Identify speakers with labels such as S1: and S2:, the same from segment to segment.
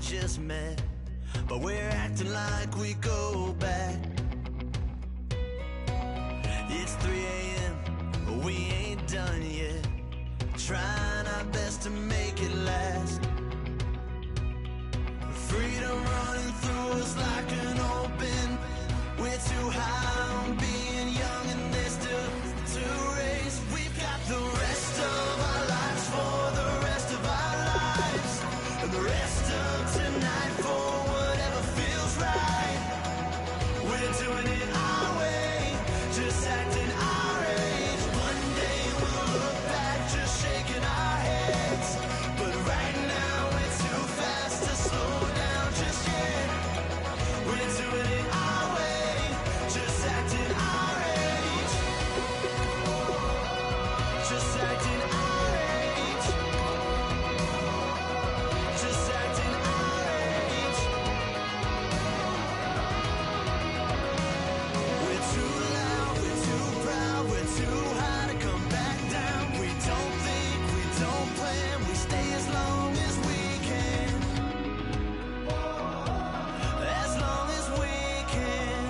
S1: just met, but we're acting like we go back. It's 3 a.m., but we ain't done yet, trying our best to make it last. Freedom running through us like an open. We're too high on being young, and there's still to race. We've got the rest of our lives for the rest of our lives, and the rest of tonight for whatever feels right. We're doing it our way, just acting our age. One day we'll look back, just shaking our heads, but right now we're too fast to slow down just yet. We're doing it our way, just acting our age, just acting our age, just acting our age. We're too loud, we're too proud, we're too high to come back down. We don't think, we don't plan, we stay as long as we can, as long as we can.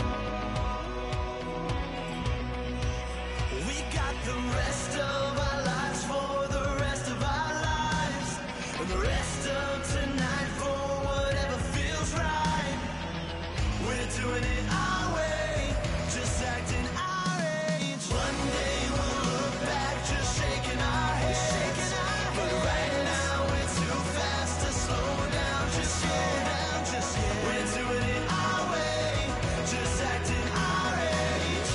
S1: We got the rest of our lives for the rest of our lives, and the rest of tonight for whatever feels right. We're doing it our way, just acting our age. One day we'll look back, just shaking our heads, but right now we're too fast to slow down just yet. We're doing it our way, just acting our age,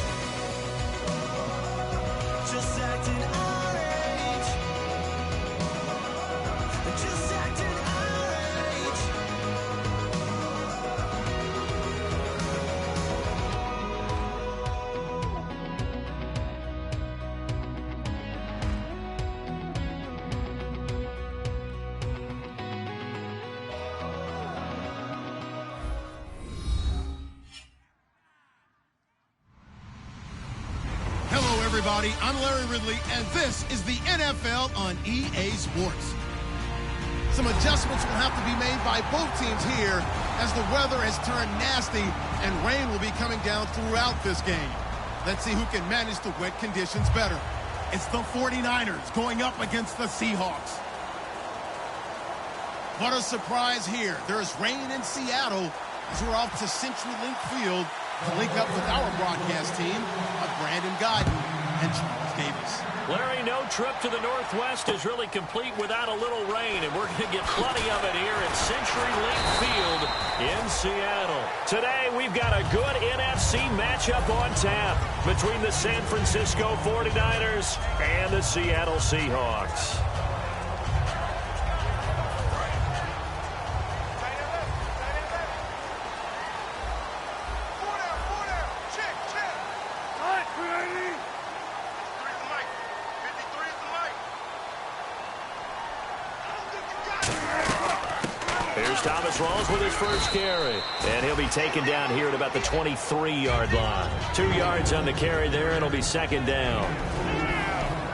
S1: just acting our age, just acting our age.
S2: Hello, everybody. I'm Larry Ridley, and this is the NFL on EA Sports. Some adjustments will have to be made by both teams here as the weather has turned nasty and rain will be coming down throughout this game. Let's see who can manage the wet conditions better. It's the 49ers going up against the Seahawks. What a surprise here. There's rain in Seattle as we're off to CenturyLink Field to link up with our broadcast team of Brandon Godden and Charles Davis.
S3: Larry, no trip to the Northwest is really complete without a little rain, and we're going to get plenty of it here at CenturyLink Field in Seattle. Today, we've got a good NFC matchup on tap between the San Francisco 49ers and the Seattle Seahawks. Here's Thomas Rawls with his first carry, and he'll be taken down here at about the 23-yard line. 2 yards on the carry there, and it'll be second down.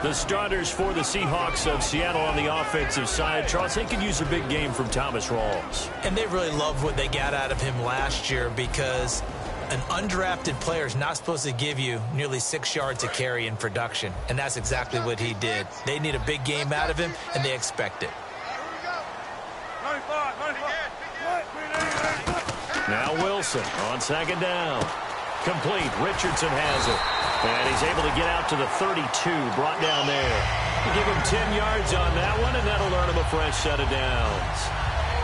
S3: The starters for the Seahawks of Seattle on the offensive side, Charles, they could use a big game from Thomas Rawls.
S4: And they really loved what they got out of him last year, because an undrafted player is not supposed to give you nearly 6 yards a carry in production, and that's exactly what he did. They need a big game out of him, and they expect it.
S3: Now Wilson on second down. Complete. Richardson has it. And he's able to get out to the 32, brought down there. Give him 10 yards on that one, and that'll earn him a fresh set of downs.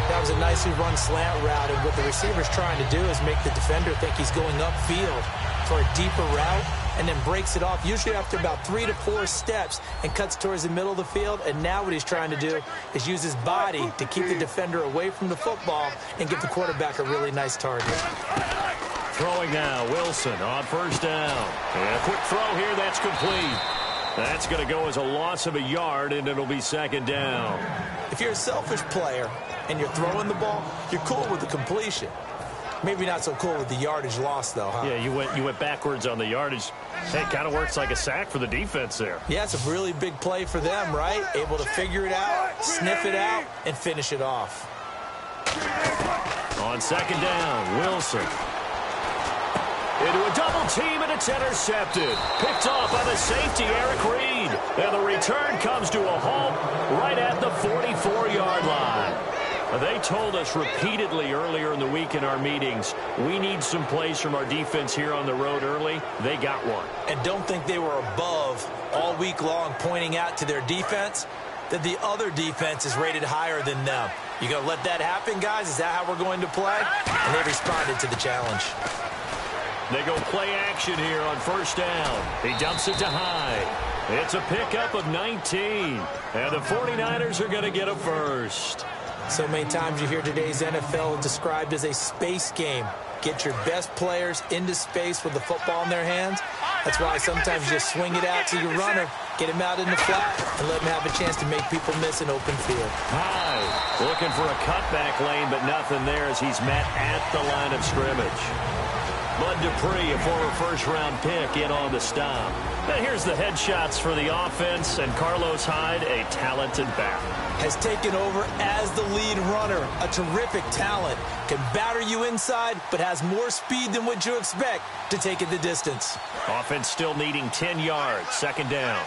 S4: That was a nicely run slant route, and what the receiver's trying to do is make the defender think he's going upfield for a deeper route, and then breaks it off, usually after about 3 to 4 steps, and cuts towards the middle of the field. And now what he's trying to do is use his body to keep the defender away from the football and give the quarterback a really nice target.
S3: Throwing now, Wilson on first down. And a quick throw here, that's complete. That's going to go as a loss of a yard, and it'll be second down.
S4: If you're a selfish player and you're throwing the ball, you're cool with the completion. Maybe not so cool with the yardage loss, though, huh?
S3: Yeah, you went backwards on the yardage. It kind of works like a sack for the defense there.
S4: Yeah, it's a really big play for them, right? Able to figure it out, sniff it out, and finish it off.
S3: On second down, Wilson. Into a double team, and it's intercepted. Picked off by the safety, Eric Reed. And the return comes to a halt right at the 44-yard line. They told us repeatedly earlier in the week in our meetings, we need some plays from our defense here on the road early. They got one.
S4: And don't think they were above all week long pointing out to their defense that the other defense is rated higher than them. You going to let that happen, guys? Is that how we're going to play? And they responded to the challenge.
S3: They go play action here on first down. He dumps it to Hyde. It's a pickup of 19. And the 49ers are going to get a first.
S4: So many times you hear today's NFL described as a space game. Get your best players into space with the football in their hands. That's why sometimes you just swing it out to your runner, get him out in the flat, and let him have a chance to make people miss an open field.
S3: Hyde looking for a cutback lane, but nothing there as he's met at the line of scrimmage. Bud Dupree, a former first-round pick, in on the stop. Now here's the headshots for the offense, and Carlos Hyde, a talented back.
S4: Has taken over as the lead runner. A terrific talent. Can batter you inside, but has more speed than what you expect to take it the distance.
S3: Offense still needing 10 yards. Second down.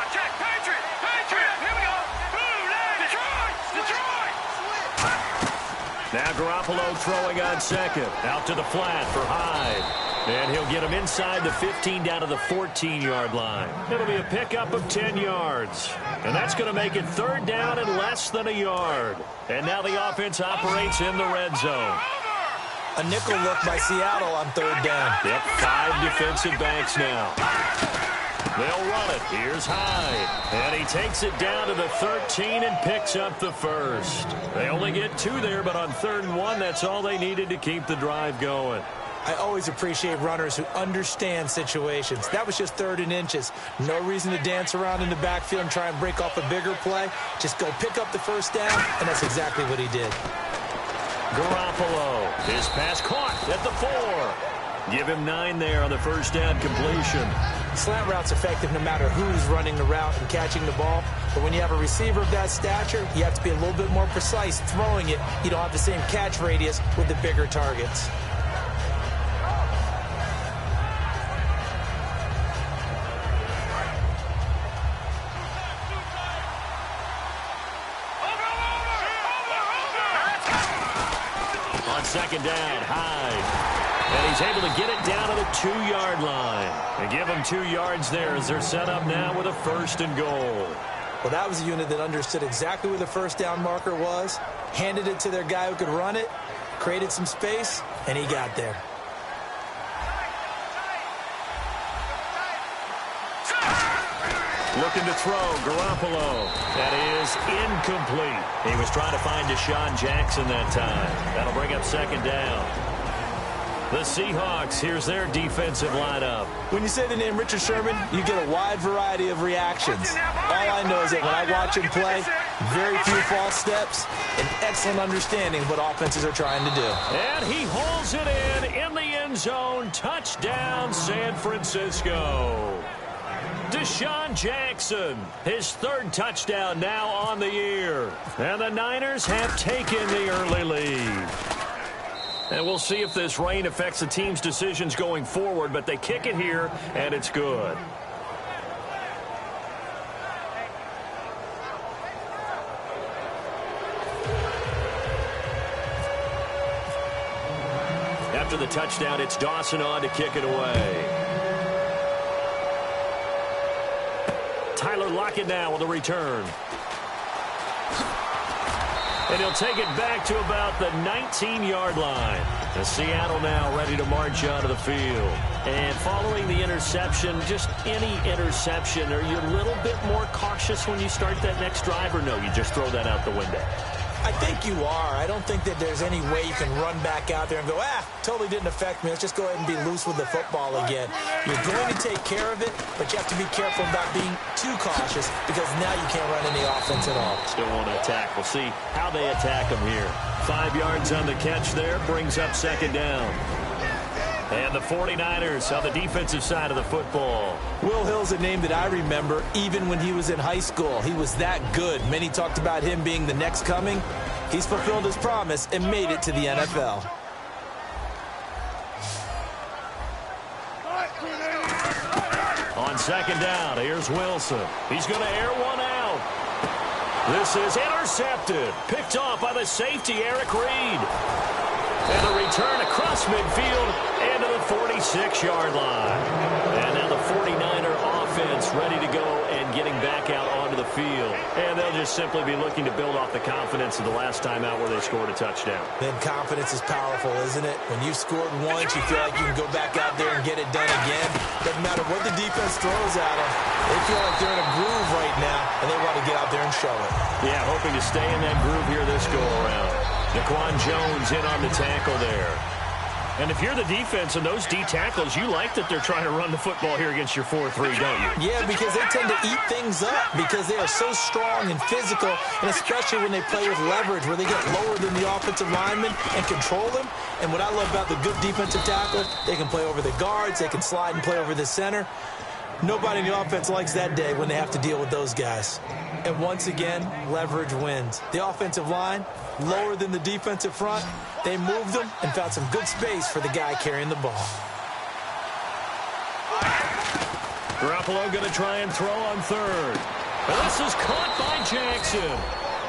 S5: Check. Patriot. Here we go. Detroit.
S3: Now Garoppolo throwing on second. Out to the flat for Hyde. And he'll get him inside the 15 down to the 14-yard line. It'll be a pickup of 10 yards. And that's going to make it third down and less than a yard. And now the offense operates in the red zone.
S4: A nickel look by Seattle on third down.
S3: Yep, 5 defensive backs now. They'll run it. Here's Hyde. And he takes it down to the 13 and picks up the first. They only get 2 there, but on 3rd and 1, that's all they needed to keep the drive going.
S4: I always appreciate runners who understand situations. That was just 3rd and inches. No reason to dance around in the backfield and try and break off a bigger play. Just go pick up the first down, and that's exactly what he did.
S3: Garoppolo, his pass caught at the 4. Give him 9 there on the first down completion.
S4: Slant route's effective no matter who's running the route and catching the ball. But when you have a receiver of that stature, you have to be a little bit more precise throwing it. You don't have the same catch radius with the bigger targets.
S3: Second down, Hyde. And he's able to get it down to the 2-yard line. And give him 2 yards there as they're set up now with a 1st and goal.
S4: Well, that was a unit that understood exactly where the first down marker was, handed it to their guy who could run it, created some space, and he got there.
S3: Looking to throw, Garoppolo. That is incomplete. He was trying to find Deshaun Jackson that time. That'll bring up second down. The Seahawks, here's their defensive lineup.
S4: When you say the name Richard Sherman, you get a wide variety of reactions. All I know is that when I watch him play, very few false steps, and excellent understanding of what offenses are trying to do.
S3: And he hauls it in the end zone. Touchdown, San Francisco. Deshaun Jackson, his 3rd touchdown now on the year. And the Niners have taken the early lead. And we'll see if this rain affects the team's decisions going forward, but they kick it here, and it's good. After the touchdown, it's Dawson on to kick it away. Tyler Lockett now with a return. And he'll take it back to about the 19-yard line. And Seattle now ready to march onto the field. And following the interception, just any interception, are you a little bit more cautious when you start that next drive, or no, you just throw that out the window?
S4: I think you are. I don't think that there's any way you can run back out there and go, totally didn't affect me. Let's just go ahead and be loose with the football again. You're going to take care of it, but you have to be careful about being too cautious because now you can't run any offense at all.
S3: Still want to attack. We'll see how they attack them here. 5 yards on the catch there, brings up second down. And the 49ers on the defensive side of the football.
S4: Will Hill's a name that I remember even when he was in high school. He was that good. Many talked about him being the next coming. He's fulfilled his promise and made it to the NFL.
S3: On second down, here's Wilson. He's going to air one out. This is intercepted. Picked off by the safety, Eric Reed. And a return across midfield and to the 46-yard line. And now the 49er offense ready to go and getting back out onto the field. And they'll just simply be looking to build off the confidence of the last time out where they scored a touchdown.
S4: Then confidence is powerful, isn't it? When you've scored once, you feel like you can go back out there and get it done again. Doesn't matter what the defense throws at them. They feel like they're in a groove right now, and they want to get out there and show it.
S3: Yeah, hoping to stay in that groove here this go-around. Daquan Jones in on the tackle there. And if you're the defense and those D tackles, you like that they're trying to run the football here against your 4-3, don't you?
S4: Yeah, because they tend to eat things up because they are so strong and physical, and especially when they play with leverage where they get lower than the offensive lineman and control them. And what I love about the good defensive tackle, they can play over the guards, they can slide and play over the center. Nobody in the offense likes that day when they have to deal with those guys. And once again, leverage wins. The offensive line, lower than the defensive front. They moved them and found some good space for the guy carrying the ball.
S3: Garoppolo going to try and throw on third. And this is caught by Jackson.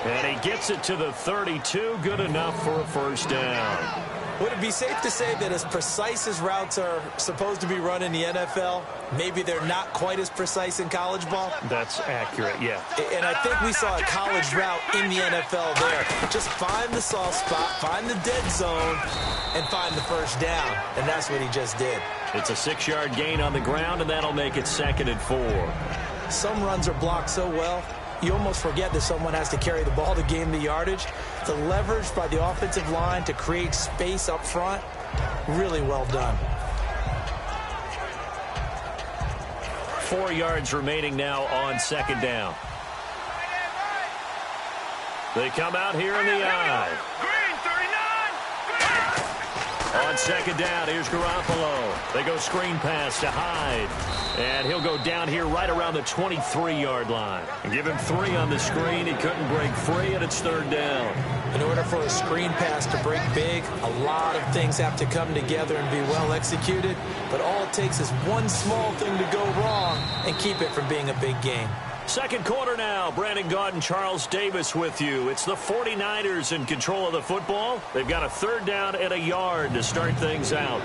S3: And he gets it to the 32. Good enough for a first down.
S4: Would it be safe to say that as precise as routes are supposed to be run in the NFL, maybe they're not quite as precise in college ball?
S3: That's accurate, yeah.
S4: And I think we saw a college route in the NFL there. Just find the soft spot, find the dead zone, and find the first down. And that's what he just did.
S3: It's a 6-yard gain on the ground, and that'll make it 2nd and 4.
S4: Some runs are blocked so well, you almost forget that someone has to carry the ball to gain the yardage. The leverage by the offensive line to create space up front, really well done.
S3: 4 yards remaining now on second down. They come out here in the eye.
S5: Green, 39.
S3: On second down, here's Garoppolo. They go screen pass to Hyde. And he'll go down here right around the 23-yard line. And give him 3 on the screen. He couldn't break free, and it's third down.
S4: In order for a screen pass to break big, a lot of things have to come together and be well executed. But all it takes is one small thing to go wrong and keep it from being a big game.
S3: Second quarter now. Brandon Gaudin, Charles Davis with you. It's the 49ers in control of the football. They've got a third down and a yard to start things out.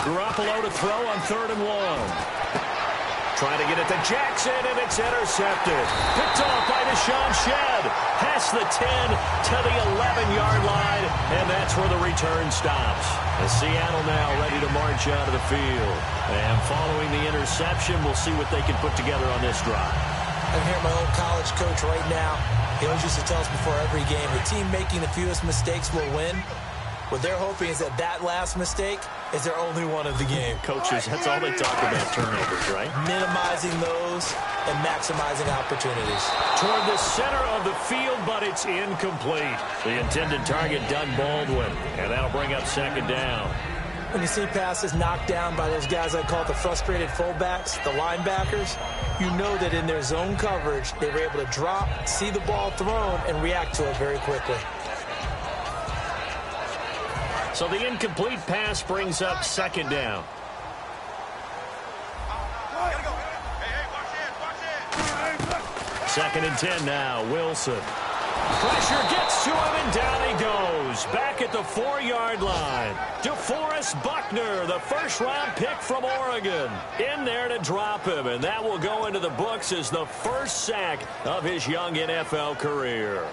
S3: Garoppolo to throw on 3rd and 1. Trying to get it to Jackson, and it's intercepted. Picked off by Deshaun Shedd. Past the 10 to the 11-yard line, and that's where the return stops. As Seattle now ready to march out of the field. And following the interception, we'll see what they can put together on this drive.
S4: I'm here, my old college coach right now. He always used to tell us before every game, the team making the fewest mistakes will win. What they're hoping is that that last mistake is their only one of the game.
S3: Coaches, that's all they talk about, turnovers, right?
S4: Minimizing those and maximizing opportunities.
S3: Toward the center of the field, but it's incomplete. The intended target, Doug Baldwin, and that'll bring up second down.
S4: When you see passes knocked down by those guys I call the frustrated fullbacks, the linebackers, you know that in their zone coverage, they were able to drop, see the ball thrown, and react to it very quickly.
S3: So the incomplete pass brings up second down. Second and 10 now, Wilson. Pressure gets to him, and down he goes. Back at the 4-yard line. DeForest Buckner, the first-round pick from Oregon, in there to drop him, and that will go into the books as the first sack of his young NFL career.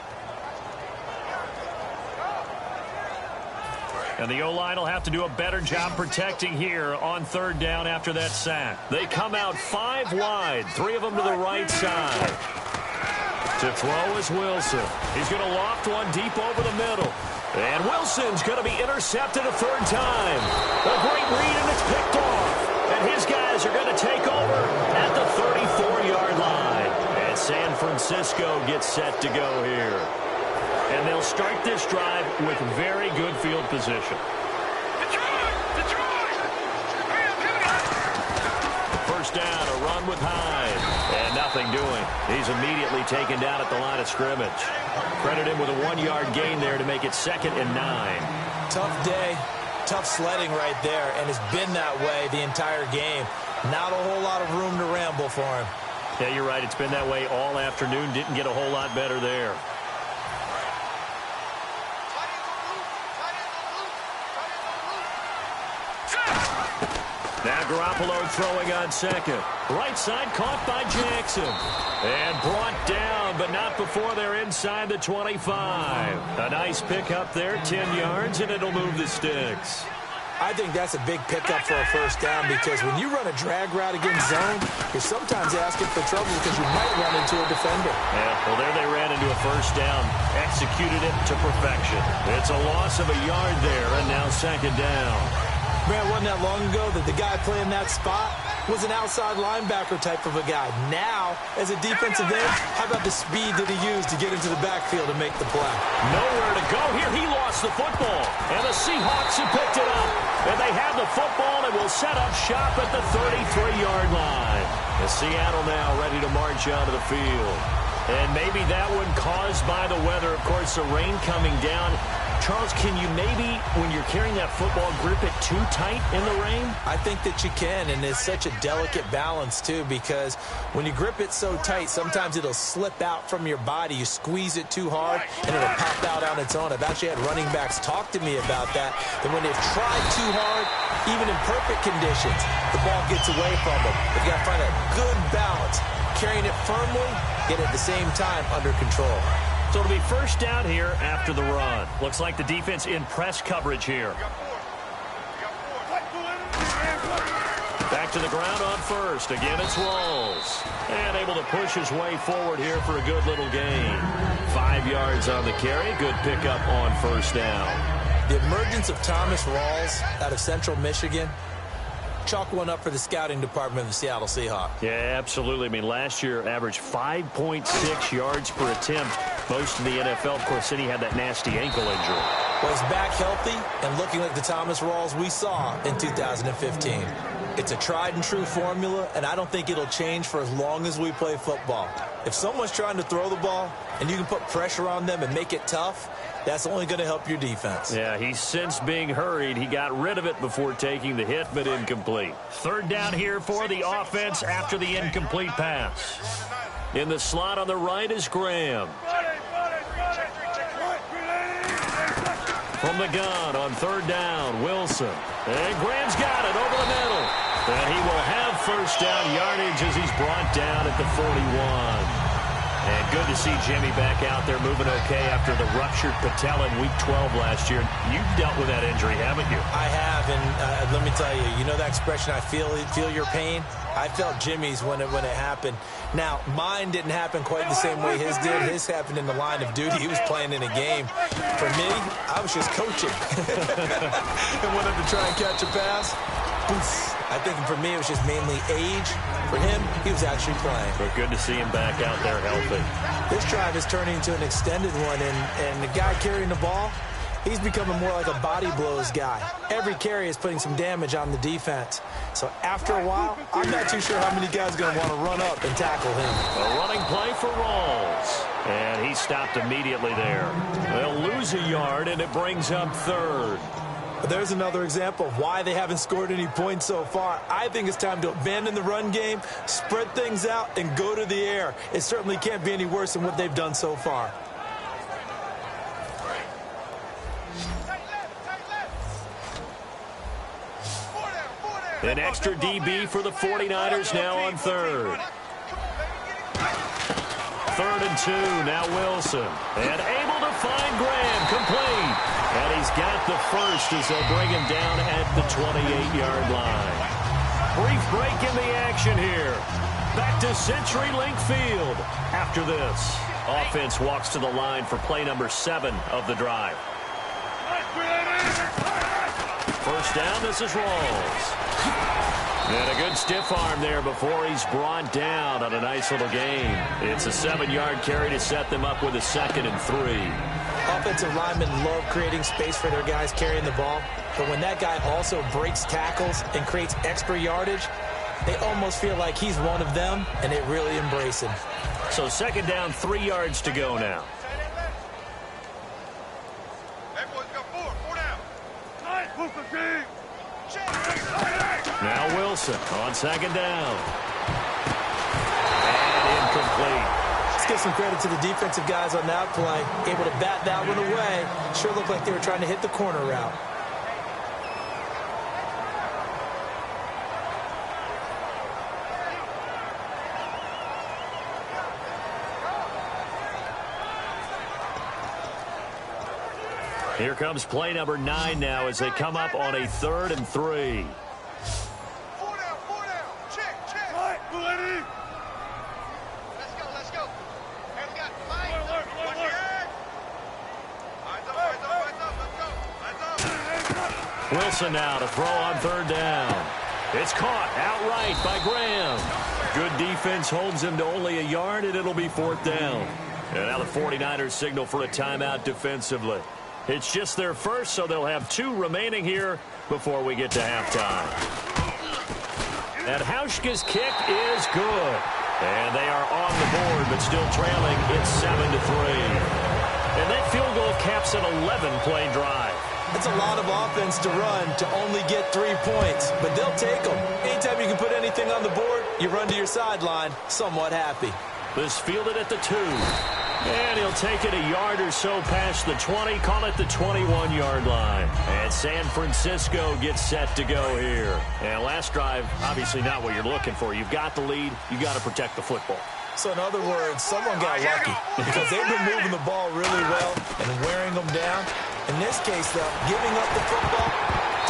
S3: And the O-line will have to do a better job protecting here on third down after that sack. They come out 5 wide, 3 of them to the right side. To throw is Wilson. He's going to loft one deep over the middle. And Wilson's going to be intercepted a third time. A great read, and it's picked off. And his guys are going to take over at the 34-yard line. And San Francisco gets set to go here. And they'll start this drive with very good field position. First down, a run with Hyde. And nothing doing. He's immediately taken down at the line of scrimmage. Credit him with a 1-yard gain there to make it 2nd and 9.
S4: Tough day, tough sledding right there, and it's been that way the entire game. Not a whole lot of room to ramble for him.
S3: Yeah, you're right. It's been that way all afternoon. Didn't get a whole lot better there. Now Garoppolo throwing on second. Right side caught by Jackson. And brought down, but not before they're inside the 25. A nice pickup there, 10 yards, and it'll move the sticks.
S4: I think that's a big pickup for a first down because when you run a drag route against zone, you're sometimes asking for trouble because you might run into a defender.
S3: Yeah, well, there they ran into a first down. Executed it to perfection. It's a loss of a yard there, and now 2nd down.
S4: Man, it wasn't that long ago that the guy playing that spot was an outside linebacker type of a guy. Now, as a defensive end, how about the speed that he used to get into the backfield and make the play?
S3: Nowhere to go here. He lost the football. And the Seahawks have picked it up. And they have the football and will set up shop at the 33-yard line. And Seattle now ready to march onto the field. And maybe that one caused by the weather. Of course, the rain coming down. Charles, can you maybe, when you're carrying that football, grip it too tight in the rain?
S4: I think that you can, and it's such a delicate balance, too, because when you grip it so tight, sometimes it'll slip out from your body. You squeeze it too hard, and it'll pop out on its own. I've actually had running backs talk to me about that when they've tried too hard, even in perfect conditions, the ball gets away from them. You've got to find a good balance, carrying it firmly, yet at the same time under control.
S3: So it'll be first down here after the run. Looks like the defense in press coverage here. Back to the ground on first. Again, it's Rawls. And able to push his way forward here for a good little gain. 5 yards on the carry. Good pickup on first down.
S4: The emergence of Thomas Rawls out of Central Michigan, chalk one up for the scouting department of the Seattle Seahawks.
S3: Yeah, absolutely. I mean, last year averaged 5.6 yards per attempt. Most of the NFL, of course, City had that nasty ankle injury.
S4: Well, he's back healthy and looking like the Thomas Rawls we saw in 2015. It's a tried-and-true formula, and I don't think it'll change for as long as we play football. If someone's trying to throw the ball and you can put pressure on them and make it tough, that's only going to help your defense.
S3: Yeah, he's since being hurried. He got rid of it before taking the hit, but incomplete. Third down here for the offense after the incomplete pass. In the slot on the right is Graham. From the gun on third down, Wilson. And Graham's got it over the middle. And he will have first down yardage as he's brought down at the 41. And good to see Jimmy back out there moving okay after the ruptured patella in Week 12 last year. You've dealt with that injury, haven't you?
S4: I have, and let me tell you, you know that expression, I feel your pain? I felt Jimmy's when it happened. Now, mine didn't happen quite the same way his did. His happened in the line of duty. He was playing in a game. For me, I was just coaching. And wanted to try and catch a pass. Poof. I think for me, it was just mainly age. For him, he was actually playing.
S3: But good to see him back out there healthy.
S4: This drive is turning into an extended one, and the guy carrying the ball, he's becoming more like a body blows guy. Every carry is putting some damage on the defense. So after a while, I'm not too sure how many guys are going to want to run up and tackle him.
S3: A running play for Rawls. And he stopped immediately there. They'll lose a yard, and it brings up third.
S4: But there's another example of why they haven't scored any points so far. I think it's time to abandon the run game, spread things out, and go to the air. It certainly can't be any worse than what they've done so far.
S3: An extra DB for the 49ers now on third. 3rd and 2. Now Wilson. And able to find Graham. Complete. And he's got the first as they'll bring him down at the 28-yard line. Brief break in the action here. Back to CenturyLink Field. After this, offense walks to the line for play number 7 of the drive. First down, this is Rawls. And a good stiff arm there before he's brought down on a nice little gain. It's a 7-yard carry to set them up with a 2nd and 3.
S4: Offensive linemen love creating space for their guys carrying the ball. But when that guy also breaks tackles and creates extra yardage, they almost feel like he's one of them, and they really embrace him.
S3: So 2nd down, 3 yards to go now. Now Wilson on 2nd down. And incomplete.
S4: Let's give some credit to the defensive guys on that play. Able to bat that one away. Sure looked like they were trying to hit the corner route.
S3: Here comes play number 9 now as they come up on a 3rd and 3.
S5: 4 down. Check. Right, ready. Let's go. Hey, we got 5. Let's go.
S3: Wilson now to throw on 3rd down. It's caught outright by Graham. Good defense holds him to only a yard, and it'll be 4th down. And now the 49ers signal for a timeout defensively. It's just their first, so they'll have 2 remaining here before we get to halftime. And Hauschka's kick is good. And they are on the board, but still trailing. It's 7-3. And that field goal caps an 11-play drive.
S4: That's a lot of offense to run to only get 3 points, but they'll take them. Anytime you can put anything on the board, you run to your sideline somewhat happy.
S3: This fielded at the 2. And he'll take it a yard or so past the 20, call it the 21-yard line. And San Francisco gets set to go here. And last drive, obviously not what you're looking for. You've got the lead. You've got to protect the football.
S4: So in other words, someone got lucky because they've been moving the ball really well and wearing them down. In this case, though, giving up the football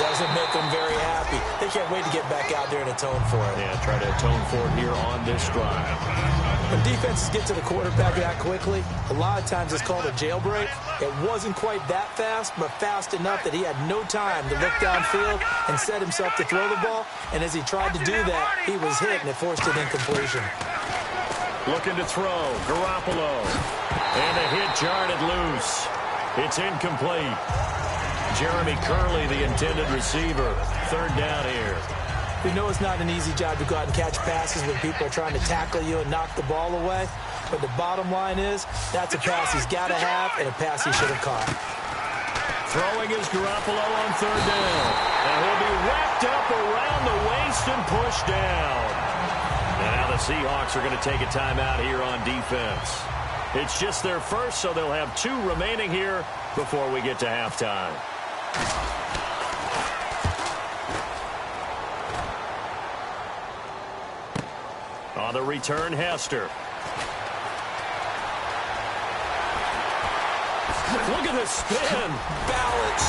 S4: doesn't make them very happy. They can't wait to get back out there and atone for it.
S3: Yeah, try to atone for it here on this drive.
S4: When defenses get to the quarterback that quickly, a lot of times it's called a jailbreak. It wasn't quite that fast, but fast enough that he had no time to look downfield and set himself to throw the ball. And as he tried to do that, he was hit, and it forced an incompletion.
S3: Looking to throw, Garoppolo. And a hit jarred it loose. It's incomplete. Jeremy Curley, the intended receiver. 3rd down here.
S4: We know it's not an easy job to go out and catch passes when people are trying to tackle you and knock the ball away. But the bottom line is, that's a pass he's got to have and a pass he should have caught.
S3: Throwing is Garoppolo on 3rd down. And he'll be wrapped up around the waist and pushed down. And now the Seahawks are going to take a timeout here on defense. It's just their first, so they'll have 2 remaining here before we get to halftime. On the return, Hester. Look at the spin.
S4: Balance.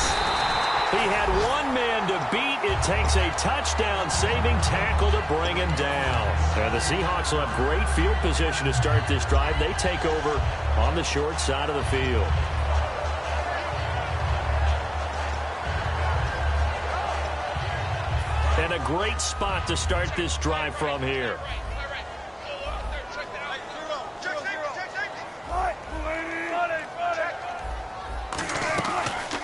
S3: He had one man to beat. It takes a touchdown-saving tackle to bring him down. And the Seahawks will have great field position to start this drive. They take over on the short side of the field. And a great spot to start this drive from here.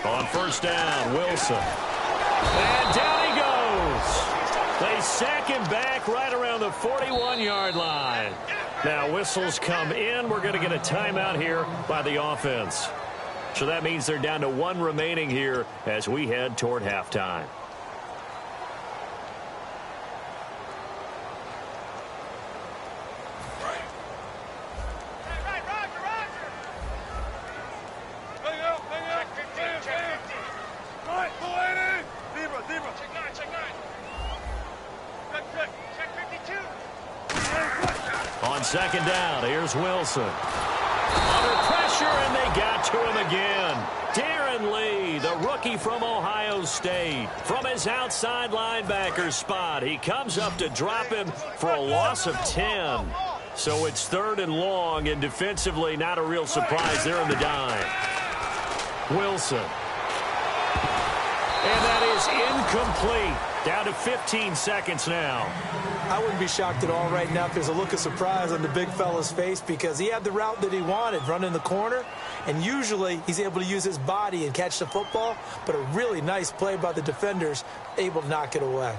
S3: On 1st down, Wilson. And down he goes. They sack him back right around the 41-yard line. Now whistles come in. We're going to get a timeout here by the offense. So that means they're down to 1 remaining here as we head toward halftime. second down. Here's Wilson. Under pressure, and they got to him again. Darren Lee, the rookie from Ohio State. From his outside linebacker spot, he comes up to drop him for a loss of 10. So it's 3rd and long, and defensively, not a real surprise there in the dime. Wilson. And that is incomplete. Down to 15 seconds now.
S4: I wouldn't be shocked at all right now if there's a look of surprise on the big fella's face, because he had the route that he wanted, running the corner, and usually he's able to use his body and catch the football, but a really nice play by the defenders, able to knock it away.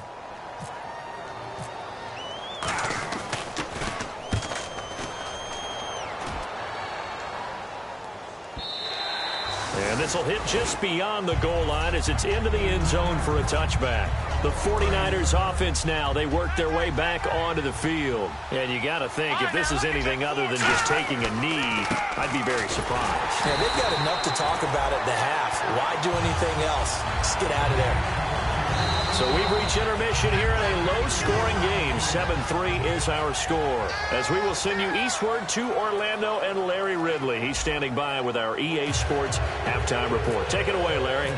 S3: And this will hit just beyond the goal line as it's into the end zone for a touchback. The 49ers offense now, they work their way back onto the field. And you got to think, if this is anything other than just taking a knee, I'd be very surprised.
S4: Yeah, they've got enough to talk about at the half. Why do anything else? Just get out of there.
S3: So we've reached intermission here in a low-scoring game. 7-3 is our score. As we will send you eastward to Orlando and Larry Ridley. He's standing by with our EA Sports halftime report. Take it away, Larry.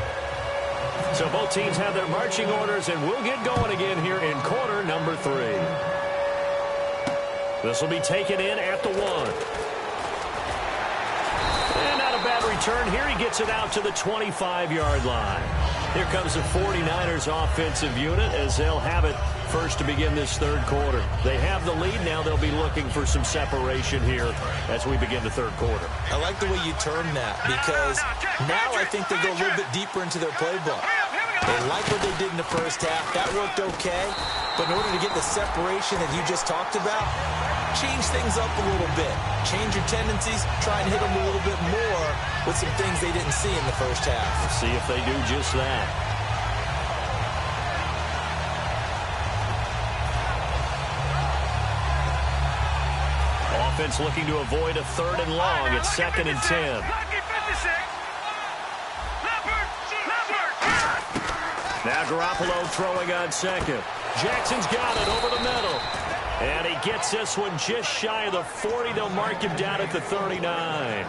S3: So both teams have their marching orders, and we'll get going again here in quarter number 3. This will be taken in at the 1. And not a bad return here. He gets it out to the 25-yard line. Here comes the 49ers offensive unit as they'll have it first to begin this 3rd quarter. They have the lead. Now they'll be looking for some separation here as we begin the 3rd quarter.
S4: I like the way you term that, because now I think they go a little bit deeper into their playbook. They like what they did in the first half. That worked okay. But in order to get the separation that you just talked about, change things up a little bit. Change your tendencies. Try and hit them a little bit more with some things they didn't see in the first half.
S3: We'll see if they do just that. Offense looking to avoid a 3rd and long. It's 2nd and 10. Now Garoppolo throwing on 2nd. Jackson's got it over the middle. And he gets this one just shy of the 40. They'll mark him down at the 39.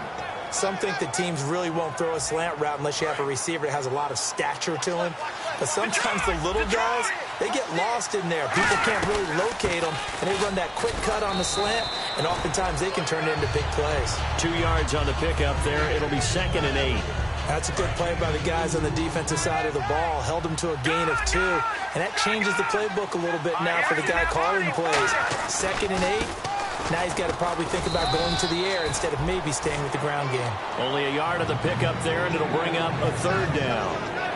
S4: Some think that teams really won't throw a slant route unless you have a receiver that has a lot of stature to him. But sometimes the little guys, they get lost in there. People can't really locate them, and they run that quick cut on the slant, and oftentimes they can turn it into big plays.
S3: 2 yards on the pickup there. It'll be 2nd and 8.
S4: That's a good play by the guys on the defensive side of the ball. Held them to a gain of 2. And that changes the playbook a little bit now for the guy calling plays. 2nd and 8. Now he's got to probably think about going to the air instead of maybe staying with the ground game.
S3: Only a yard of the pickup there, and it'll bring up a 3rd down.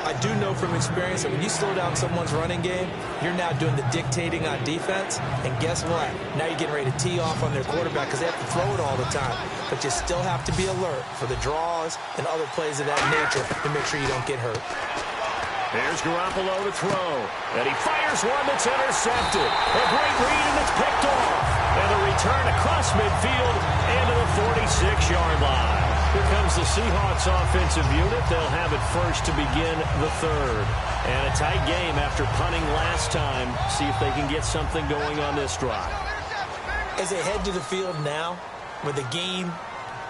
S4: I do know from experience that when you slow down someone's running game, you're now doing the dictating on defense. And guess what? Now you're getting ready to tee off on their quarterback because they have to throw it all the time. But you still have to be alert for the draws and other plays of that nature to make sure you don't get hurt.
S3: There's Garoppolo to throw. And he fires one that's intercepted. A great read, and it's picked off. And a return across midfield into the 46-yard line. Here comes the Seahawks offensive unit. They'll have it first to begin the 3rd. And a tight game after punting last time. See if they can get something going on this drive.
S4: As they head to the field now, with the game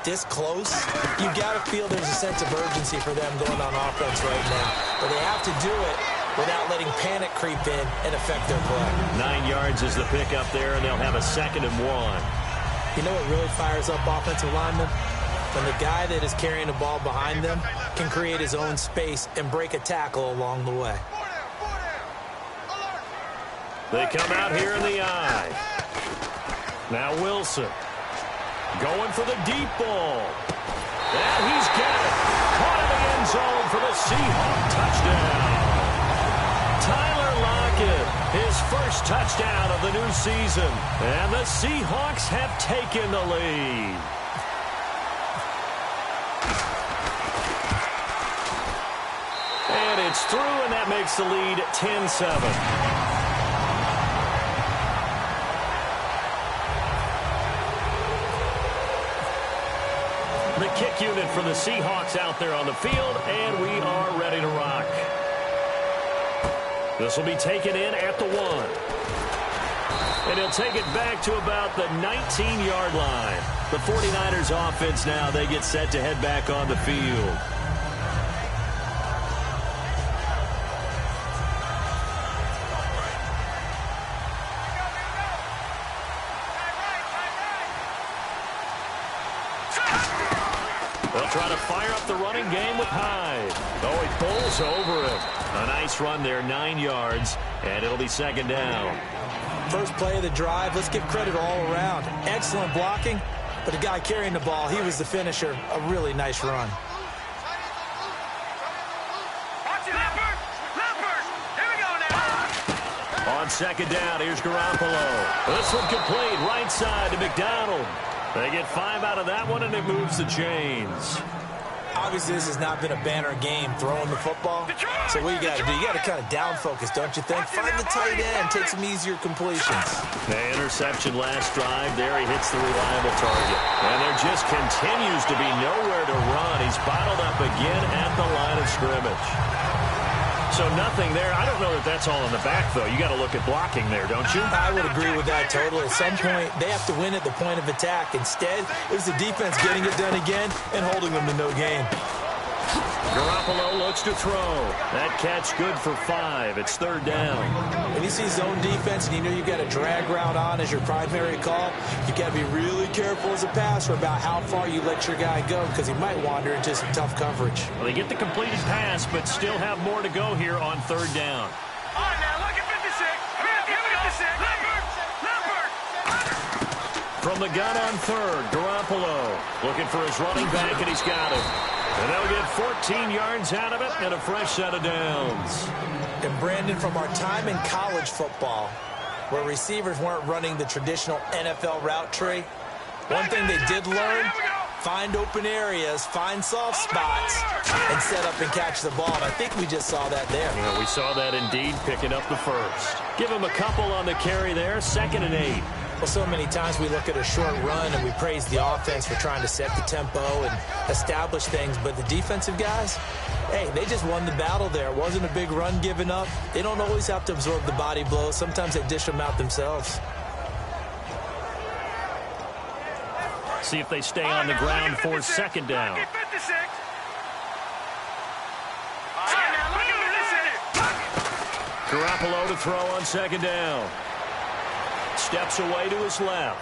S4: this close, you got to feel there's a sense of urgency for them going on offense right now. But they have to do it without letting panic creep in and affect their play. 9
S3: yards is the pickup there, and they'll have a 2nd and 1.
S4: You know what really fires up offensive linemen? When the guy that is carrying the ball behind them can create his own space and break a tackle along the way.
S3: They come out here in the eye. Now Wilson going for the deep ball. And he's got it. Caught in the end zone for the Seahawk touchdown. Tyler Lockett, his first touchdown of the new season. And the Seahawks have taken the lead. And it's through, and that makes the lead 10-7. The kick unit for the Seahawks out there on the field, and we are ready to rock. This will be taken in at the 1. And he'll take it back to about the 19-yard line. The 49ers offense now, they get set to head back on the field. They'll try to fire up the running game with Hyde. Oh, he pulls over it. A nice run there, 9 yards, and it'll be second down.
S4: First play of the drive, let's give credit all around. Excellent blocking, but the guy carrying the ball, he was the finisher. A really nice run.
S5: Watch it, Leopard! Leopard! Here we go now!
S3: On second down, here's Garoppolo. This one complete, right side to McDonald. They get 5 out of that one, and it moves the chains.
S4: Obviously, this has not been a banner game throwing the football. So what you got to do, you got to kind of down focus, don't you think? Find the tight end, take some easier completions.
S3: The interception last drive there. He hits the reliable target. And there just continues to be nowhere to run. He's bottled up again at the line of scrimmage. So nothing there. I don't know that that's all in the back, though. You got to look at blocking there, don't you?
S4: I would agree with that totally. At some point, they have to win at the point of attack. Instead, it was the defense getting it done again and holding them to no gain.
S3: Garoppolo looks to throw. That catch good for 5. It's third down.
S4: When you see zone defense and you know you've got a drag route on as your primary call, you got to be really careful as a passer about how far you let your guy go because he might wander into some tough coverage.
S3: Well, they get the completed pass, but still have more to go here on third down.
S5: All right, now look at 56. Here we go. 56. Leopard! Leopard!
S3: From the gun on third, Garoppolo looking for his running back, and he's got him. And they'll get 14 yards out of it and a fresh set of downs.
S4: And Brandon, from our time in college football, where receivers weren't running the traditional NFL route tree, one thing they did learn, find open areas, find soft spots, and set up and catch the ball. And I think we just saw that there.
S3: Yeah, we saw that indeed, picking up the first. Give him a couple on the carry there, 2nd and 8.
S4: Well, so many times we look at a short run and we praise the offense for trying to set the tempo and establish things. But the defensive guys, hey, they just won the battle there. It wasn't a big run given up. They don't always have to absorb the body blows. Sometimes they dish them out themselves.
S3: See if they stay on the ground for second down. Garoppolo to throw on second down. Steps away to his left.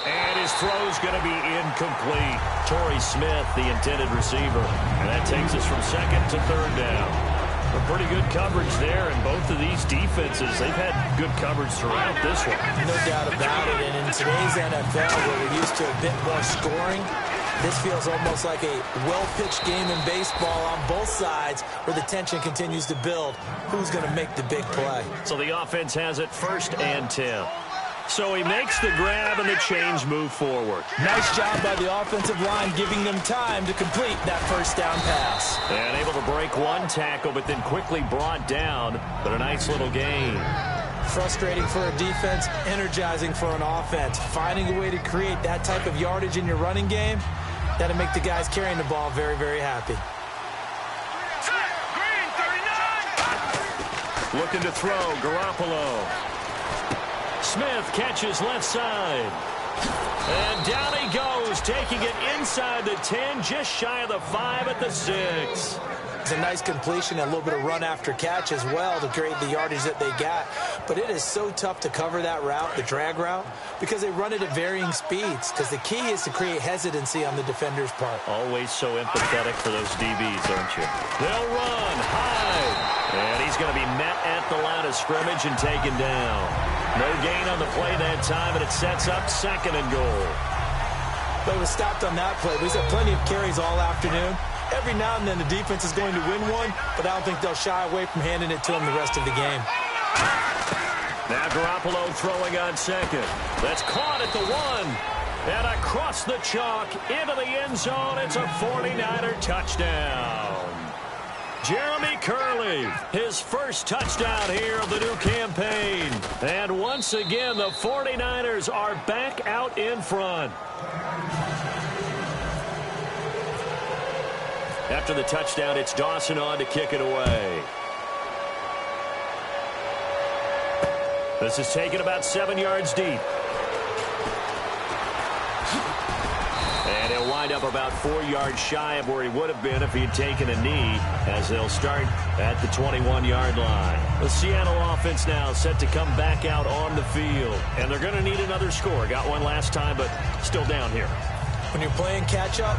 S3: And his throw's going to be incomplete. Torrey Smith, the intended receiver. And that takes us from second to third down. A pretty good coverage there, and both of these defenses, they've had good coverage throughout this one.
S4: No doubt about it. And in today's NFL, where we're used to a bit more scoring, this feels almost like a well-pitched game in baseball on both sides where the tension continues to build. Who's going to make the big play?
S3: So the offense has it 1st and 10. So he makes the grab and the chains move forward.
S4: Nice job by the offensive line giving them time to complete that first down pass.
S3: And able to break one tackle, but then quickly brought down. But a nice little gain.
S4: Frustrating for a defense, energizing for an offense. Finding a way to create that type of yardage in your running game, that'll make the guys carrying the ball very, very happy.
S3: Looking to throw, Garoppolo. Smith catches left side. And down he goes, taking it inside the 10, just shy of the 5 at the 6.
S4: It's a nice completion and a little bit of run after catch as well to create the yardage that they got. But it is so tough to cover that route, the drag route, because they run it at varying speeds. Because the key is to create hesitancy on the defender's part.
S3: Always so empathetic for those DBs, aren't you? They'll run, Hyde. And he's going to be met at the line of scrimmage and taken down. No gain on the play that time, and it sets up 2nd and goal.
S4: But it was stopped on that play. He's had plenty of carries all afternoon. Every now and then the defense is going to win one, but I don't think they'll shy away from handing it to him the rest of the game.
S3: Now Garoppolo throwing on second. That's caught at the 1. And across the chalk into the end zone. It's a 49er touchdown. Jeremy Curley, his first touchdown here of the new campaign. And once again, the 49ers are back out in front. After the touchdown, it's Dawson on to kick it away. This is taken about 7 yards deep. And he'll wind up about 4 yards shy of where he would have been if he had taken a knee, as they'll start at the 21-yard line. The Seattle offense now set to come back out on the field. And they're going to need another score. Got one last time, but still down here.
S4: When you're playing catch-up,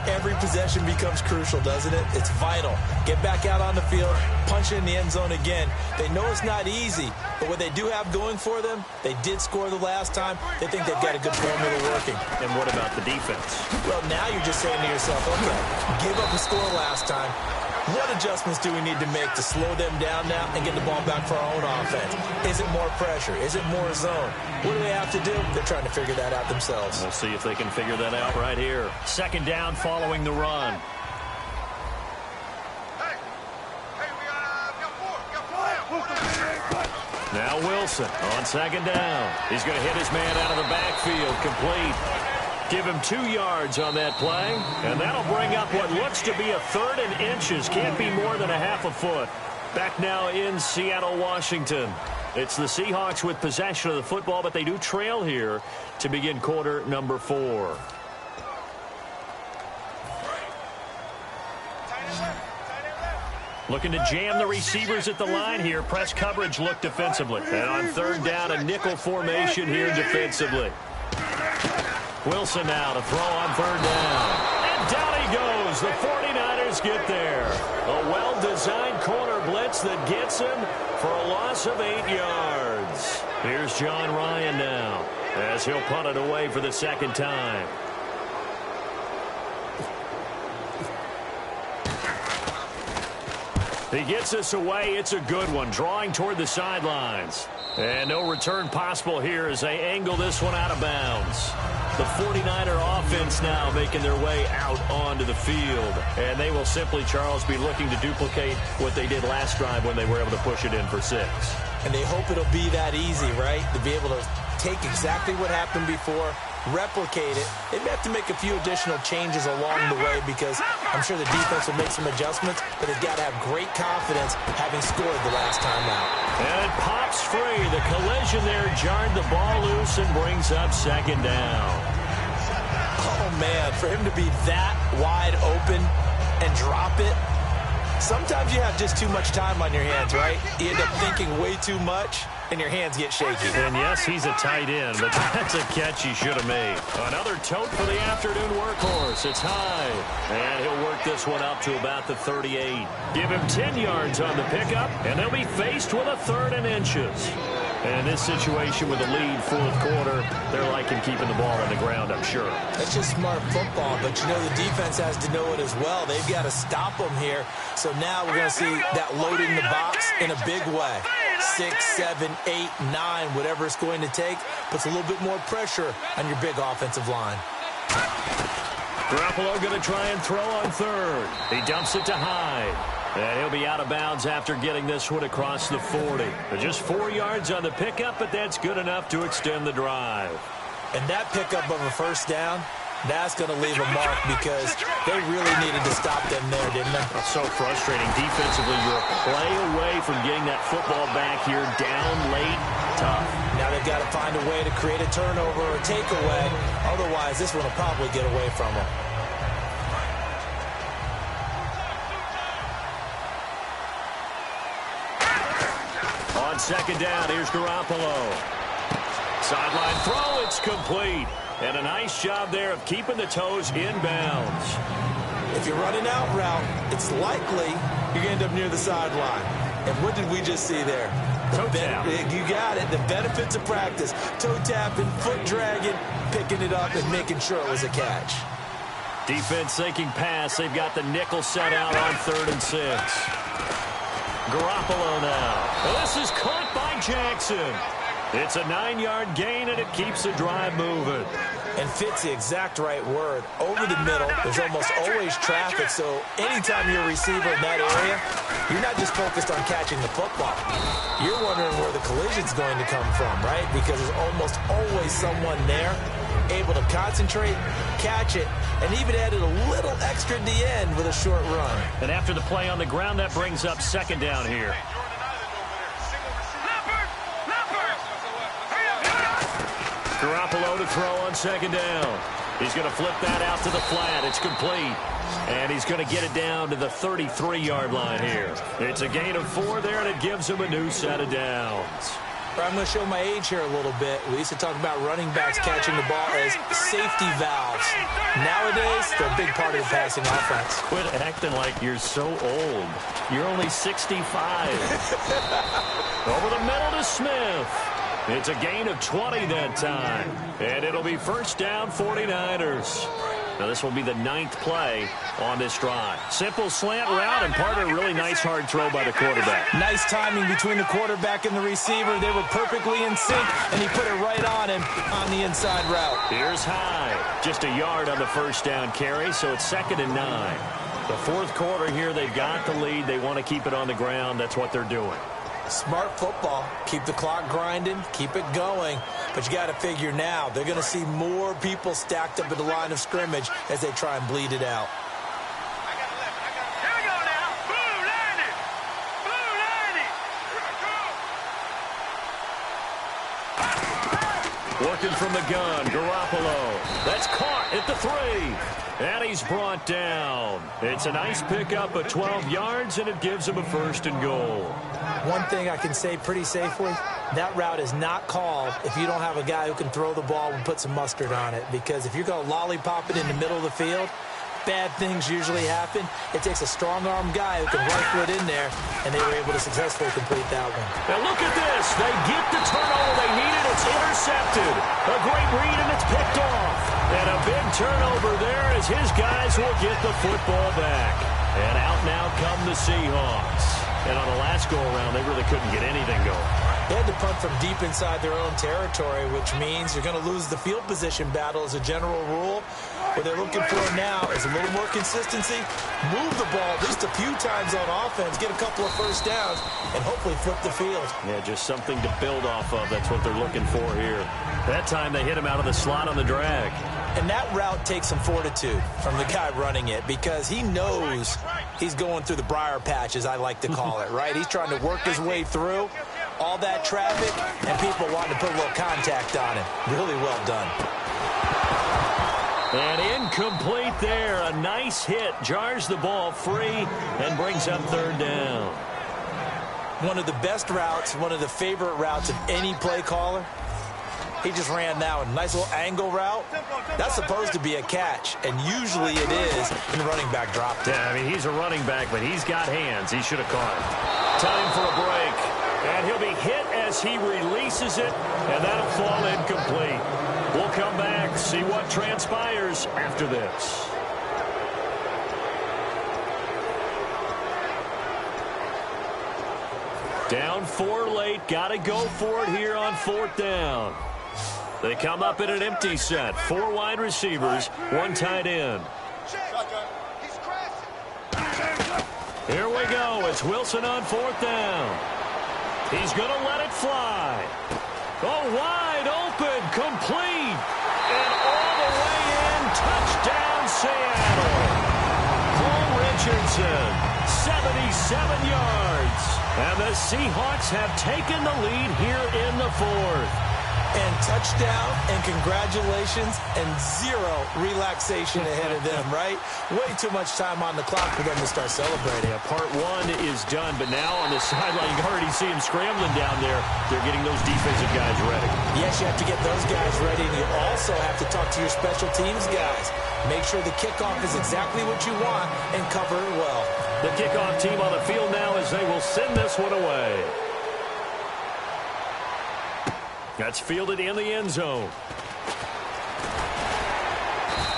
S4: every possession becomes crucial, doesn't it? It's vital. Get back out on the field, punch it in the end zone again. They know it's not easy, but what they do have going for them, they did score the last time. They think they've got a good formula working.
S3: And what about the defense?
S4: Well, now you're just saying to yourself, okay, give up a score last time. What adjustments do we need to make to slow them down now and get the ball back for our own offense? Is it more pressure? Is it more zone? What do they have to do? They're trying to figure that out themselves.
S3: We'll see if they can figure that out right here. Second down following the run. Now Wilson on second down. He's going to hit his man out of the backfield. Complete. Give him 2 yards on that play, and that'll bring up what looks to be a 3rd and inches. Can't be more than a half a foot. Back now in Seattle, Washington. It's the Seahawks with possession of the football, but they do trail here to begin quarter number 4. Looking to jam the receivers at the line here. Press coverage look defensively. And on third down, a nickel formation here defensively. Wilson now to throw on third down. And down he goes. The 49ers get there. A well-designed corner blitz that gets him for a loss of 8 yards. Here's John Ryan now as he'll punt it away for the second time. He gets us away. It's a good one. Drawing toward the sidelines. And no return possible here as they angle this one out of bounds. The 49er offense now making their way out onto the field. And they will simply, Charles, be looking to duplicate what they did last drive when they were able to push it in for 6.
S4: And they hope it'll be that easy, right? To be able to take exactly what happened before, replicate it. They may have to make a few additional changes along the way because I'm sure the defense will make some adjustments, but they've got to have great confidence having scored the last time out.
S3: And it pops free. The collision there jarred the ball loose and brings up second down.
S4: Oh, man, for him to be that wide open and drop it, sometimes you have just too much time on your hands, right? You end up thinking way too much, and your hands get shaky.
S3: And yes, he's a tight end, but that's a catch he should have made. Another tote for the afternoon workhorse. It's high, and he'll work this one up to about the 38. Give him 10 yards on the pickup, and they'll be faced with a 3rd and inches. And in this situation with a lead, fourth quarter, they're liking keeping the ball on the ground, I'm sure.
S4: That's just smart football, but you know the defense has to know it as well. They've got to stop them here. So now we're going to see that loading the box in a big way. 6, 7, 8, 9, whatever it's going to take, puts a little bit more pressure on your big offensive line.
S3: Garoppolo going to try and throw on third. He dumps it to Hyde. And he'll be out of bounds after getting this one across the 40. Just 4 yards on the pickup, but that's good enough to extend the drive.
S4: And that pickup of a first down, that's going to leave a mark because they really needed to stop them there, didn't they?
S3: It's so frustrating. Defensively, you're a play away from getting that football back here down late. Tough.
S4: Now they've got to find a way to create a turnover or a takeaway. Otherwise, this one will probably get away from them.
S3: On second down, here's Garoppolo. Sideline throw, it's complete. And a nice job there of keeping the toes in bounds.
S4: If you're running out route, it's likely you're going to end up near the sideline. And what did we just see there?
S3: Toe tap.
S4: You got it. The benefits of practice. Toe tapping, foot dragging, picking it up, and making sure it was a catch.
S3: Defense thinking pass. They've got the nickel set out on 3rd and 6. Garoppolo now. Well, this is caught by Jackson. It's a 9-yard gain, and it keeps the drive moving.
S4: And fits the exact right word. Over the middle, there's almost always traffic, so anytime you're a receiver in that area, you're not just focused on catching the football. You're wondering where the collision's going to come from, right? Because there's almost always someone there able to concentrate, catch it, and even added a little extra at the end with a short run.
S3: And after the play on the ground, that brings up second down here. to throw on second down. He's going to flip that out to the flat. It's complete. And he's going to get it down to the 33-yard line here. It's a gain of 4 there, and it gives him a new set of downs.
S4: I'm going to show my age here a little bit. We used to talk about running backs catching the ball as safety valves. Nowadays, they're a big part of the passing offense.
S3: Quit acting like you're so old. You're only 65. Over the middle to Smith. It's a gain of 20 that time. And it'll be first down 49ers. Now, this will be the 9th play on this drive. Simple slant route and part of a really nice hard throw by the quarterback.
S4: Nice timing between the quarterback and the receiver. They were perfectly in sync, and he put it right on him on the inside route.
S3: Here's High. Just a yard on the first down carry, so it's 2nd and 9. The fourth quarter here, they've got the lead. They want to keep it on the ground. That's what they're doing.
S4: Smart football. Keep the clock grinding. Keep it going. But you got to figure now, they're going to see more people stacked up at the line of scrimmage as they try and bleed it out.
S5: Here we go now. Blue 90. Blue 90.
S3: Working from the gun, Garoppolo. That's caught at the 3. And he's brought down. It's a nice pickup of 12 yards, and it gives him a 1st and goal.
S4: One thing I can say pretty safely, that route is not called if you don't have a guy who can throw the ball and put some mustard on it. Because if you're going to lollipop it in the middle of the field, bad things usually happen. It takes a strong-arm guy who can rifle it in there, and they were able to successfully complete that one.
S3: Now look at this. They get the turnover they needed. It's intercepted. A great read, and it's picked off. And a big turnover there as his guys will get the football back. And out now come the Seahawks. And on the last go-around, they really couldn't get anything going.
S4: They had to punt from deep inside their own territory, which means you're going to lose the field position battle as a general rule. What they're looking for now is a little more consistency, move the ball at least a few times on offense, get a couple of first downs, and hopefully flip the field.
S3: Yeah, just something to build off of. That's what they're looking for here. That time they hit him out of the slot on the drag.
S4: And that route takes some fortitude from the guy running it because he knows he's going through the briar patch, as I like to call it, right? He's trying to work his way through all that traffic and people wanting to put a little contact on him. Really well done.
S3: And incomplete there. A nice hit. Jars the ball free and brings up 3rd down.
S4: One of the best routes, one of the favorite routes of any play caller. He just ran that one. Nice little angle route. That's supposed to be a catch, and usually it is, and the running back dropped it.
S3: Yeah, I mean, he's a running back, but he's got hands. He should have caught it. Time for a break. And he'll be hit as he releases it, and that'll fall incomplete. We'll come back, see what transpires after this. Down 4 late. Got to go for it here on 4th down. They come up in an empty set. 4 wide receivers, 1 tight end. Here we go. It's Wilson on 4th down. He's going to let it fly. Oh, wide open, complete. And all the way in, touchdown Seattle. Paul Richardson, 77 yards. And the Seahawks have taken the lead here in the 4th.
S4: And touchdown, and congratulations, and 0 relaxation ahead of them, right? Way too much time on the clock for them to start celebrating.
S3: Yeah, part 1 is done, but now on the sideline, you can already see him scrambling down there. They're getting those defensive guys ready.
S4: Yes, you have to get those guys ready, and you also have to talk to your special teams guys. Make sure the kickoff is exactly what you want and cover it well.
S3: The kickoff team on the field now as they will send this one away. That's fielded in the end zone.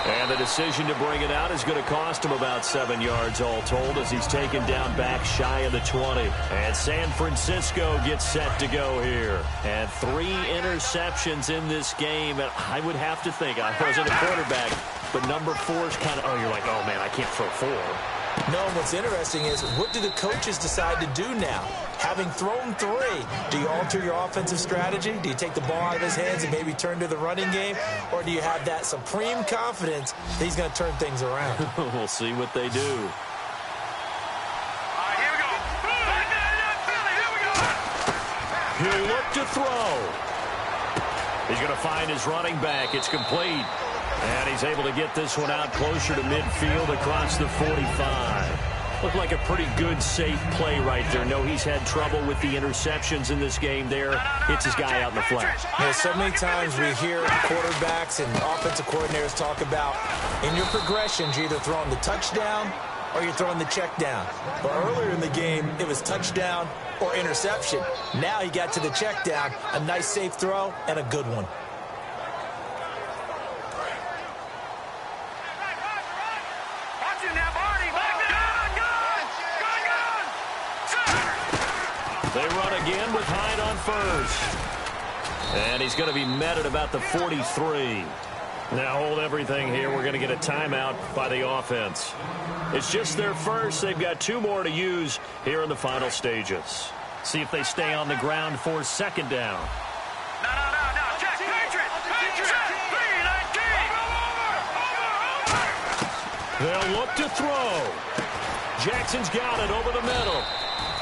S3: And the decision to bring it out is going to cost him about 7 yards all told as he's taken down back shy of the 20. And San Francisco gets set to go here. And 3 interceptions in this game. And I would have to think, I wasn't a quarterback, but number 4 is kind of, oh, you're like, oh, man, I can't throw 4.
S4: No, what's interesting is what do the coaches decide to do now? Having thrown 3, do you alter your offensive strategy? Do you take the ball out of his hands and maybe turn to the running game? Or do you have that supreme confidence that he's going to turn things around?
S3: We'll see what they do.
S5: Here we go. Here we go.
S3: He'll look to throw. He's going to find his running back. It's complete. And he's able to get this one out closer to midfield across the 45. Looked like a pretty good, safe play right there. No, he's had trouble with the interceptions in this game there. Hits his guy out in the flat.
S4: Yeah, so many times we hear quarterbacks and offensive coordinators talk about in your progressions, you're either throwing the touchdown or you're throwing the check down. But earlier in the game, it was touchdown or interception. Now he got to the check down, a nice safe throw, and a good one.
S3: They run again with Hyde on first. And he's going to be met at about the 43. Now hold everything here. We're going to get a timeout by the offense. It's just their first. They've got 2 more to use here in the final stages. See if they stay on the ground for second down.
S5: No. Check. Patriots. Check. 3-19.
S3: They'll look to throw. Jackson's got it over the middle.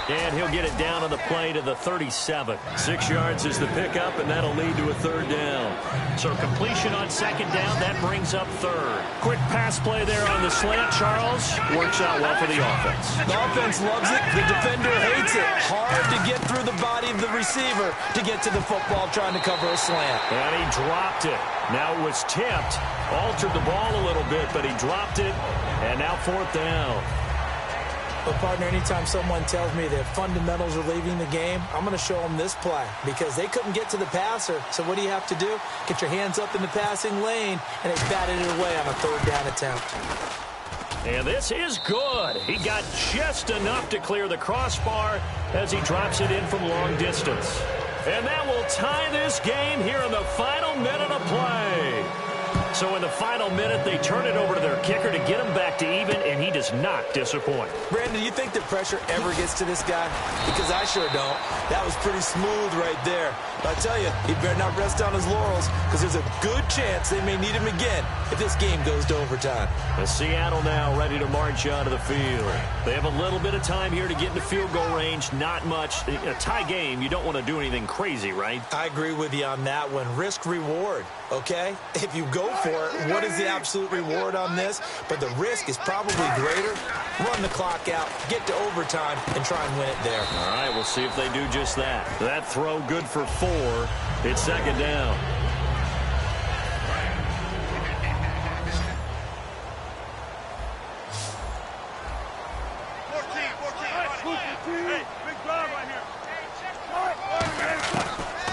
S3: And he'll get it down on the play to the 37. 6 yards is the pickup, and that'll lead to a third down. So completion on second down, that brings up third. Quick pass play there on the slant, Charles. Works out well for the offense.
S4: The offense loves it. The defender hates it. Hard to get through the body of the receiver to get to the football trying to cover a slant.
S3: And he dropped it. Now it was tipped. Altered the ball a little bit, but he dropped it. And now fourth down.
S4: But, partner, anytime someone tells me that fundamentals are leaving the game, I'm going to show them this play because they couldn't get to the passer. So what do you have to do? Get your hands up in the passing lane, and they batted it away on a third down attempt.
S3: And this is good. He got just enough to clear the crossbar as he drops it in from long distance. And that will tie this game here in the final minute of play. So in the final minute, they turn it over to their kicker to get him back to even, and he does not disappoint.
S4: Brandon, do you think the pressure ever gets to this guy? Because I sure don't. That was pretty smooth right there. But I tell you, he better not rest on his laurels because there's a good chance they may need him again if this game goes to overtime.
S3: The Seattle now ready to march onto the field. They have a little bit of time here to get into field goal range. Not much. A tie game, you don't want to do anything crazy, right?
S4: I agree with you on that one. Risk-reward, okay? If you go for it, what is the absolute reward on this? But the risk is probably greater. Run the clock out, get to overtime, and try and win it there.
S3: All right, we'll see if they do just that. That throw good for 4. It's second down.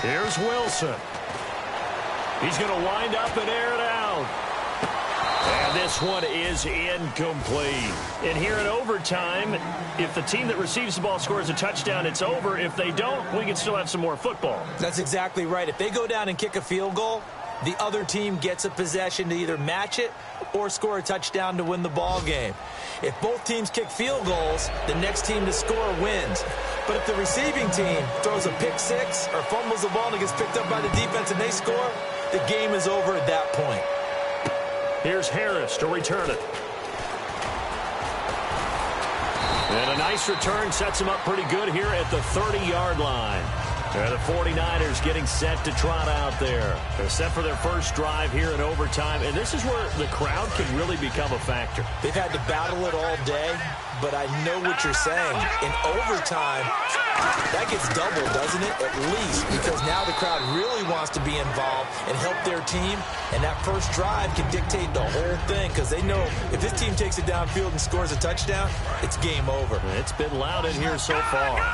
S3: Here's Wilson. He's going to wind up and air it out. And this one is incomplete. And here in overtime, if the team that receives the ball scores a touchdown, it's over. If they don't, we can still have some more football.
S4: That's exactly right. If they go down and kick a field goal, the other team gets a possession to either match it or score a touchdown to win the ball game. If both teams kick field goals, the next team to score wins. But if the receiving team throws a pick six or fumbles the ball and it gets picked up by the defense and they score, the game is over at that point.
S3: Here's Harris to return it. And a nice return sets him up pretty good here at the 30-yard line. The 49ers getting set to trot out there. They're set for their first drive here in overtime, and this is where the crowd can really become a factor.
S4: They've had to battle it all day, but I know what you're saying. In overtime, that gets doubled, doesn't it? At least, because now the crowd really wants to be involved and help their team, and that first drive can dictate the whole thing because they know if this team takes it downfield and scores a touchdown, it's game over.
S3: It's been loud in here so far.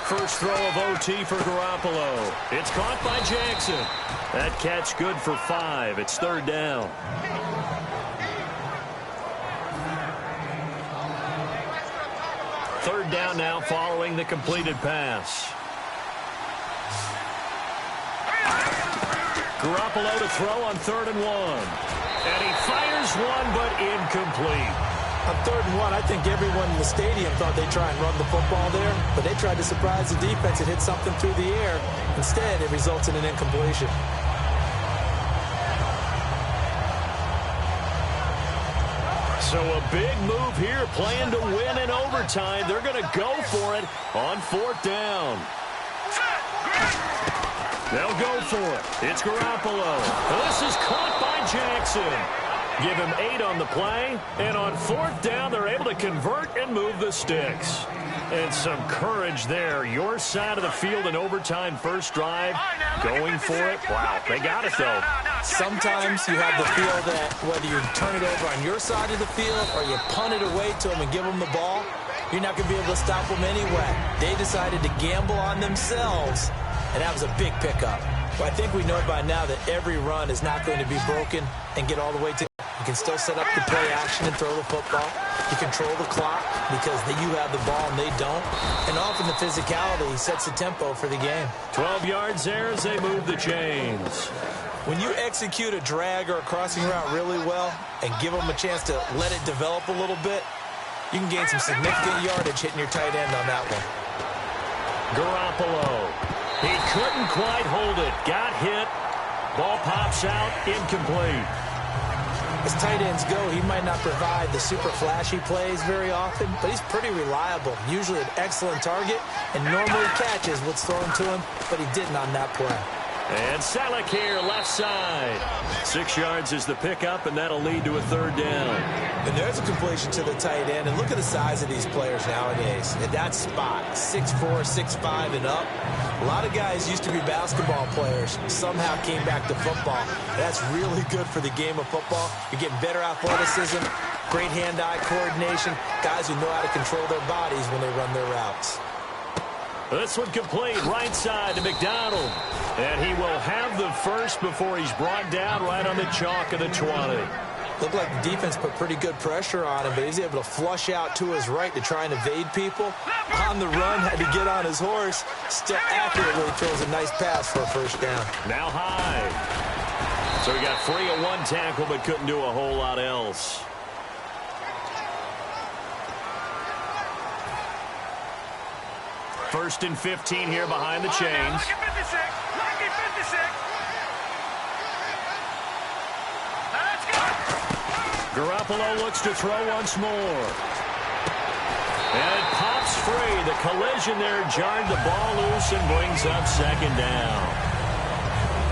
S3: First throw of OT for Garoppolo. It's caught by Jackson. That catch good for 5. It's third down. Third down now following the completed pass. Garoppolo to throw on 3rd and 1. And he fires one, but incomplete.
S4: On 3rd and 1, I think everyone in the stadium thought they'd try and run the football there, but they tried to surprise the defense and hit something through the air. Instead, it results in an incompletion.
S3: So a big move here, playing to win in overtime. They're going to go for it on 4th down. They'll go for it. It's Garoppolo. This is caught by Jackson. Give him 8 on the play, and on 4th down, they're able to convert and move the sticks. And some courage there. Your side of the field in overtime first drive, going for it. Wow, they got it, though.
S4: Sometimes you have the feel that whether you turn it over on your side of the field or you punt it away to them and give them the ball, you're not going to be able to stop them anyway. They decided to gamble on themselves, and that was a big pickup. But I think we know by now that every run is not going to be broken and get all the way to. You can still set up the play action and throw the football. You control the clock because you have the ball and they don't. And often the physicality sets the tempo for the game.
S3: 12 yards there as they move the chains.
S4: When you execute a drag or a crossing route really well and give them a chance to let it develop a little bit, you can gain some significant yardage hitting your tight end on that one.
S3: Garoppolo. He couldn't quite hold it. Got hit. Ball pops out. Incomplete.
S4: As tight ends go, he might not provide the super flashy plays very often, but he's pretty reliable. Usually an excellent target and normally catches what's thrown to him, but he didn't on that play.
S3: And Selleck here, left side. 6 yards is the pickup, and that'll lead to a 3rd down.
S4: And there's a completion to the tight end. And look at the size of these players nowadays. At that spot, 6'4", 6'5", and up. A lot of guys used to be basketball players, somehow came back to football. That's really good for the game of football. You're getting better athleticism, great hand-eye coordination, guys who know how to control their bodies when they run their routes.
S3: This one complete, right side to McDonald. And he will have the first before he's brought down right on the chalk of the 20.
S4: Looked like the defense put pretty good pressure on him, but he's able to flush out to his right to try and evade people. On the run, had to get on his horse. Still accurately throws a nice pass for a first down.
S3: Now high. So he got free of one tackle, but couldn't do a whole lot else. First and 15 here behind the chains. Garoppolo looks to throw once more. And it pops free. The collision there jarred the ball loose and brings up 2nd down.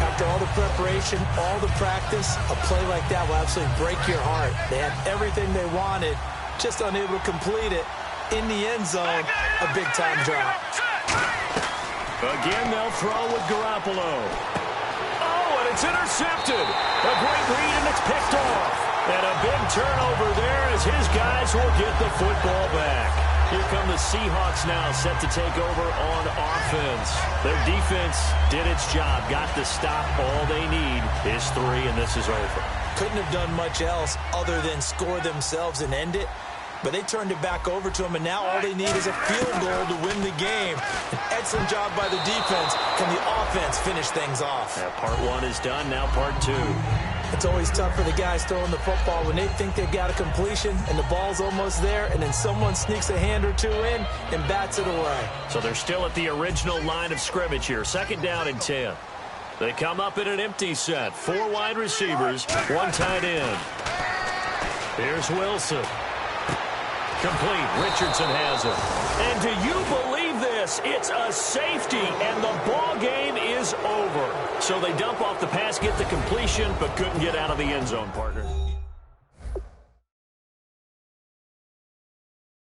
S4: After all the preparation, all the practice, a play like that will absolutely break your heart. They had everything they wanted, just unable to complete it. In the end zone, a big-time drop.
S3: Again, they'll throw with Garoppolo. Oh, and it's intercepted. A great read, and it's picked off. And a big turnover there as his guys will get the football back. Here come the Seahawks now, set to take over on offense. Their defense did its job, got the stop. All they need is 3, and this is over.
S4: Couldn't have done much else other than score themselves and end it. But they turned it back over to him, and now all they need is a field goal to win the game. An excellent job by the defense. Can the offense finish things off?
S3: Yeah, part 1 is done, now part 2.
S4: It's always tough for the guys throwing the football when they think they've got a completion and the ball's almost there, and then someone sneaks a hand or two in and bats it away.
S3: So they're still at the original line of scrimmage here. 2nd down and 10. They come up in an empty set. 4 wide receivers, 1 tight end. Here's Wilson. Complete. Richardson has it. And do you believe this? It's a safety, and the ball game is over. So they dump off the pass, get the completion, but couldn't get out of the end zone, partner.